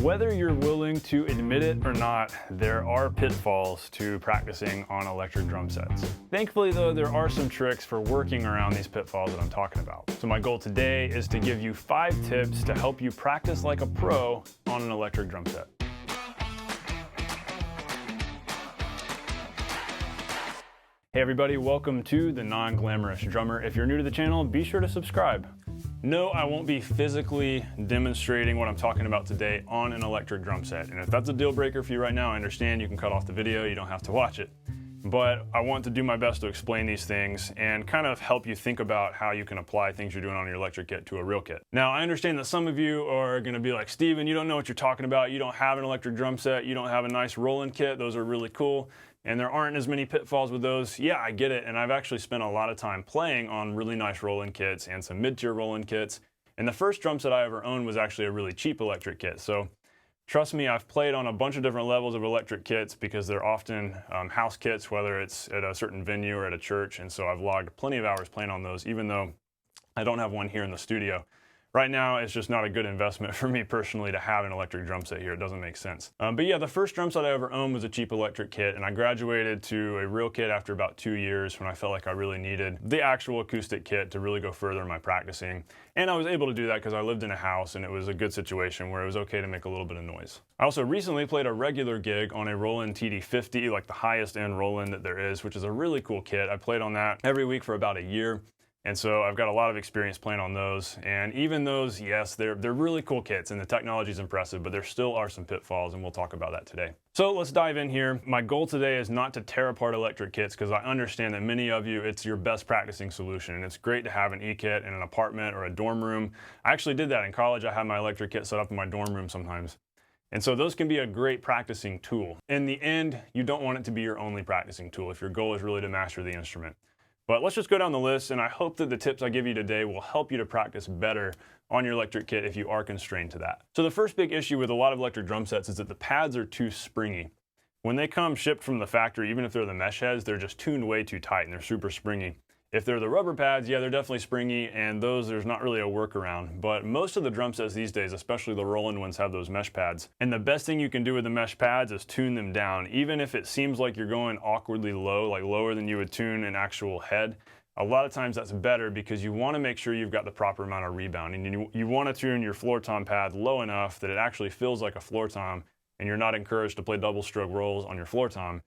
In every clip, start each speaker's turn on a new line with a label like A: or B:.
A: Whether you're willing to admit it or not, there are pitfalls to practicing on electric drum sets. Thankfully though, there are some tricks for working around these pitfalls that I'm talking about. So my goal today is to give you 5 tips to help you practice like a pro on an electric drum set. Hey everybody, welcome to The Non-Glamorous Drummer. If you're new to the channel, be sure to subscribe. No, I won't be physically demonstrating what I'm talking about today on an electric drum set. And if that's a deal breaker for you right now, I understand you can cut off the video, you don't have to watch it. But I want to do my best to explain these things and kind of help you think about how you can apply things you're doing on your electric kit to a real kit. Now, I understand that some of you are gonna be like, Steven, you don't know what you're talking about. You don't have an electric drum set. You don't have a nice rolling kit. Those are really cool. And there aren't as many pitfalls with those. Yeah, I get it. And I've actually spent a lot of time playing on really nice rolling kits and some mid-tier rolling kits. And the first drum set I ever owned was actually a really cheap electric kit. So trust me, I've played on a bunch of different levels of electric kits because they're often house kits, whether it's at a certain venue or at a church. And so I've logged plenty of hours playing on those, even though I don't have one here in the studio. Right now, it's just not a good investment for me personally to have an electric drum set here. It doesn't make sense. But yeah, the first drum set I ever owned was a cheap electric kit, and I graduated to a real kit after about 2 years when I felt like I really needed the actual acoustic kit to really go further in my practicing. And I was able to do that because I lived in a house and it was a good situation where it was okay to make a little bit of noise. I also recently played a regular gig on a Roland TD50, like the highest end Roland that there is, which is a really cool kit. I played on that every week for about a year. And so I've got a lot of experience playing on those. And even those, yes, they're really cool kits and the technology is impressive, but there still are some pitfalls and we'll talk about that today. So let's dive in here. My goal today is not to tear apart electric kits because I understand that many of you, it's your best practicing solution. And it's great to have an e-kit in an apartment or a dorm room. I actually did that in college. I had my electric kit set up in my dorm room sometimes. And so those can be a great practicing tool. In the end, you don't want it to be your only practicing tool if your goal is really to master the instrument. But let's just go down the list, and I hope that the tips I give you today will help you to practice better on your electric kit if you are constrained to that. So the first big issue with a lot of electric drum sets is that the pads are too springy. When they come shipped from the factory, even if they're the mesh heads, they're just tuned way too tight and they're super springy. If they're the rubber pads, yeah, they're definitely springy, and those there's not really a workaround. But most of the drum sets these days, especially the Roland ones, have those mesh pads. And the best thing you can do with the mesh pads is tune them down. Even if it seems like you're going awkwardly low, like lower than you would tune an actual head, a lot of times that's better because you want to make sure you've got the proper amount of rebound. And you want to tune your floor tom pad low enough that it actually feels like a floor tom, and you're not encouraged to play double stroke rolls on your floor tom.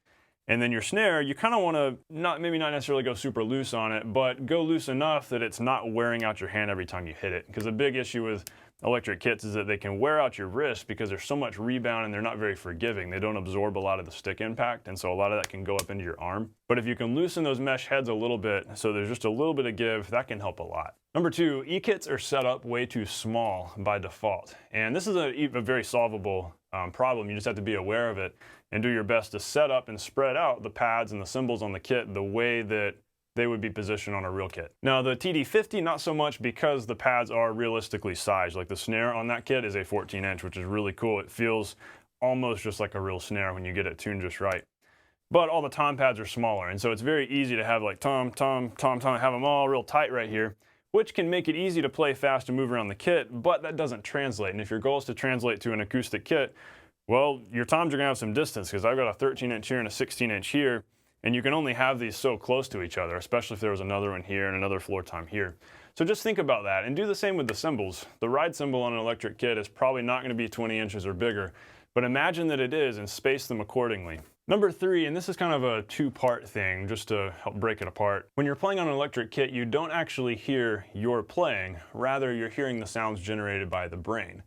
A: And then your snare, you kind of want to maybe not necessarily go super loose on it, but go loose enough that it's not wearing out your hand every time you hit it. Because a big issue with electric kits is that they can wear out your wrist because there's so much rebound and they're not very forgiving. They don't absorb a lot of the stick impact, and so a lot of that can go up into your arm. But if you can loosen those mesh heads a little bit, so there's just a little bit of give, that can help a lot. Number 2, e-kits are set up way too small by default. And this is a very solvable problem. You just have to be aware of it and do your best to set up and spread out the pads and the cymbals on the kit the way that they would be positioned on a real kit. Now the TD50, not so much because the pads are realistically sized. Like the snare on that kit is a 14-inch, which is really cool. It feels almost just like a real snare when you get it tuned just right. But all the tom pads are smaller, and so it's very easy to have like tom, tom, tom, tom, have them all real tight right here, which can make it easy to play fast and move around the kit, but that doesn't translate. And if your goal is to translate to an acoustic kit, well, your toms are gonna have some distance because I've got a 13-inch here and a 16-inch here, and you can only have these so close to each other, especially if there was another one here and another floor tom here. So just think about that and do the same with the cymbals. The ride cymbal on an electric kit is probably not gonna be 20 inches or bigger, but imagine that it is and space them accordingly. Number 3, and this is kind of a 2-part thing just to help break it apart. When you're playing on an electric kit, you don't actually hear your playing, rather you're hearing the sounds generated by the brain.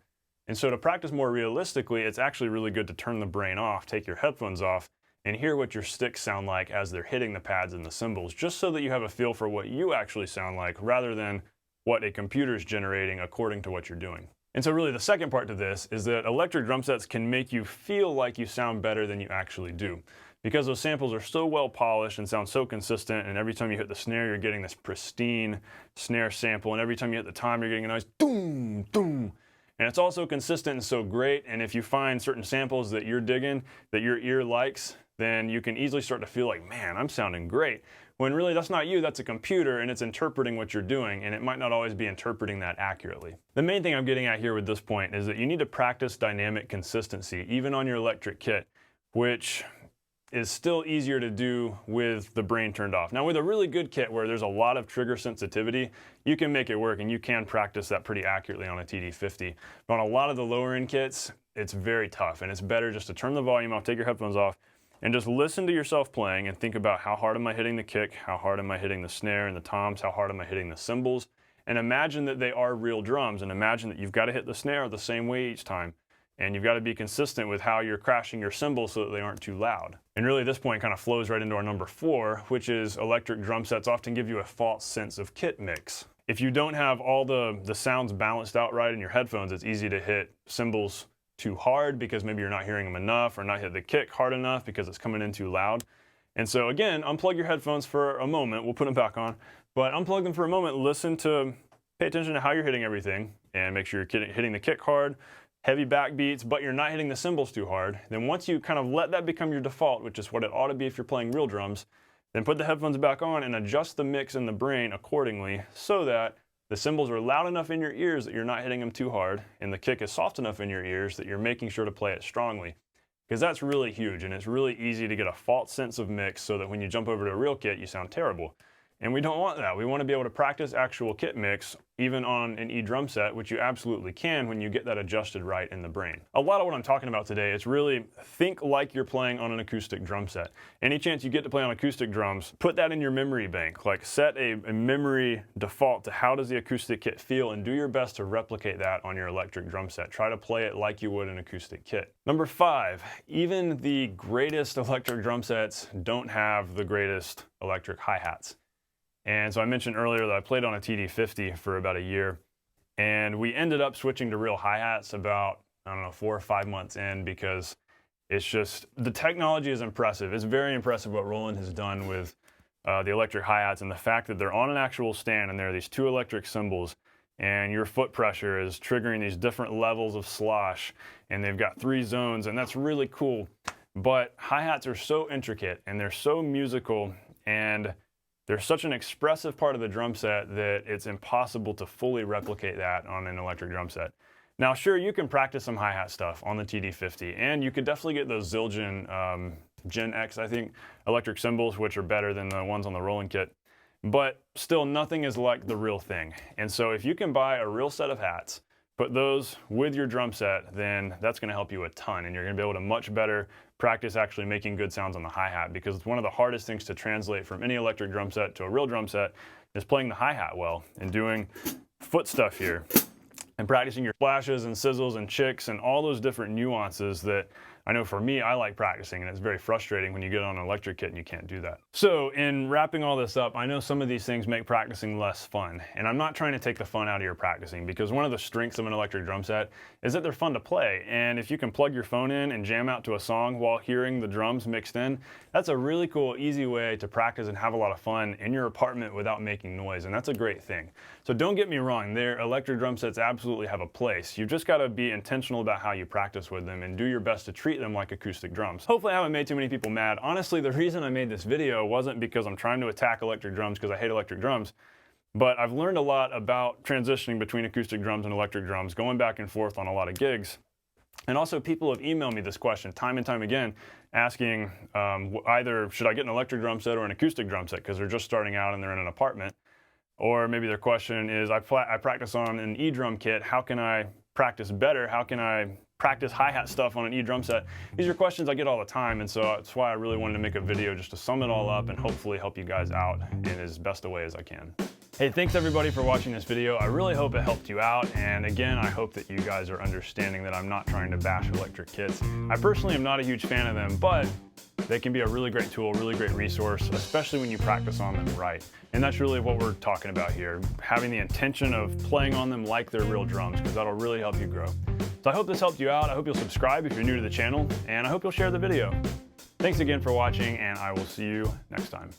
A: And so to practice more realistically, it's actually really good to turn the brain off, take your headphones off, and hear what your sticks sound like as they're hitting the pads and the cymbals, just so that you have a feel for what you actually sound like, rather than what a computer's generating according to what you're doing. And so really the second part to this is that electric drum sets can make you feel like you sound better than you actually do. Because those samples are so well polished and sound so consistent, and every time you hit the snare, you're getting this pristine snare sample, and every time you hit the tom, you're getting a nice doom, doom. And it's also consistent and so great, and if you find certain samples that you're digging, that your ear likes, then you can easily start to feel like, man, I'm sounding great. when really that's not you, that's a computer, and it's interpreting what you're doing, and it might not always be interpreting that accurately. The main thing I'm getting at here with this point is that you need to practice dynamic consistency, even on your electric kit, which is still easier to do with the brain turned off. Now with a really good kit where there's a lot of trigger sensitivity, you can make it work and you can practice that pretty accurately on a TD50. But on a lot of the lower end kits, it's very tough, and it's better just to turn the volume off, take your headphones off, and just listen to yourself playing and think about how hard am I hitting the kick, how hard am I hitting the snare and the toms, how hard am I hitting the cymbals, and imagine that they are real drums, and imagine that you've got to hit the snare the same way each time. And you've got to be consistent with how you're crashing your cymbals so that they aren't too loud. And really this point kind of flows right into our number 4, which is electric drum sets often give you a false sense of kit mix. If you don't have all the sounds balanced out right in your headphones, it's easy to hit cymbals too hard because maybe you're not hearing them enough, or not hit the kick hard enough because it's coming in too loud. And so again, unplug your headphones for a moment, we'll put them back on, but unplug them for a moment, pay attention to how you're hitting everything, and make sure you're hitting the kick hard, heavy backbeats, but you're not hitting the cymbals too hard. Then once you kind of let that become your default, which is what it ought to be if you're playing real drums, then put the headphones back on and adjust the mix in the brain accordingly so that the cymbals are loud enough in your ears that you're not hitting them too hard, and the kick is soft enough in your ears that you're making sure to play it strongly. Because that's really huge, and it's really easy to get a false sense of mix so that when you jump over to a real kit, you sound terrible. And we don't want that. We want to be able to practice actual kit mix even on an E-drum set, which you absolutely can when you get that adjusted right in the brain. A lot of what I'm talking about today is really think like you're playing on an acoustic drum set. Any chance you get to play on acoustic drums, put that in your memory bank. Like set a memory default to how does the acoustic kit feel, and do your best to replicate that on your electric drum set. Try to play it like you would an acoustic kit. Number 5, even the greatest electric drum sets don't have the greatest electric hi-hats. And so I mentioned earlier that I played on a TD50 for about a year, and we ended up switching to real hi-hats about, I don't know, 4 or 5 months in, because it's just, the technology is impressive. It's very impressive what Roland has done with the electric hi-hats, and the fact that they're on an actual stand and there are these 2 electric cymbals, and your foot pressure is triggering these different levels of slosh, and they've got 3 zones, and that's really cool. But hi-hats are so intricate and they're so musical, and they're such an expressive part of the drum set that it's impossible to fully replicate that on an electric drum set. Now, sure, you can practice some hi-hat stuff on the TD50, and you could definitely get those Zildjian Gen X, I think, electric cymbals, which are better than the ones on the Roland kit. But still, nothing is like the real thing. And so if you can buy a real set of hats, put those with your drum set, then that's going to help you a ton, and you're going to be able to much better practice actually making good sounds on the hi-hat, because it's one of the hardest things to translate from any electric drum set to a real drum set is playing the hi-hat well and doing foot stuff here and practicing your flashes and sizzles and chicks and all those different nuances that I know for me, I like practicing, and it's very frustrating when you get on an electric kit and you can't do that. So in wrapping all this up, I know some of these things make practicing less fun, and I'm not trying to take the fun out of your practicing, because one of the strengths of an electric drum set is that they're fun to play. And if you can plug your phone in and jam out to a song while hearing the drums mixed in, that's a really cool, easy way to practice and have a lot of fun in your apartment without making noise, and that's a great thing. So don't get me wrong, their electric drum sets absolutely have a place. You've just got to be intentional about how you practice with them and do your best to treat them like acoustic drums. Hopefully I haven't made too many people mad. Honestly, the reason I made this video wasn't because I'm trying to attack electric drums because I hate electric drums, but I've learned a lot about transitioning between acoustic drums and electric drums, going back and forth on a lot of gigs. And also people have emailed me this question time and time again, asking either should I get an electric drum set or an acoustic drum set because they're just starting out and they're in an apartment. Or maybe their question is, I practice on an E-drum kit, how can I practice better? How can I practice hi-hat stuff on an E-drum set? These are questions I get all the time, and so that's why I really wanted to make a video just to sum it all up and hopefully help you guys out in as best a way as I can. Hey, thanks everybody for watching this video. I really hope it helped you out, and again, I hope that you guys are understanding that I'm not trying to bash electric kits. I personally am not a huge fan of them, but they can be a really great tool, really great resource, especially when you practice on them right. And that's really what we're talking about here, having the intention of playing on them like they're real drums, because that'll really help you grow. So I hope this helped you out. I hope you'll subscribe if you're new to the channel, and I hope you'll share the video. Thanks again for watching, and I will see you next time.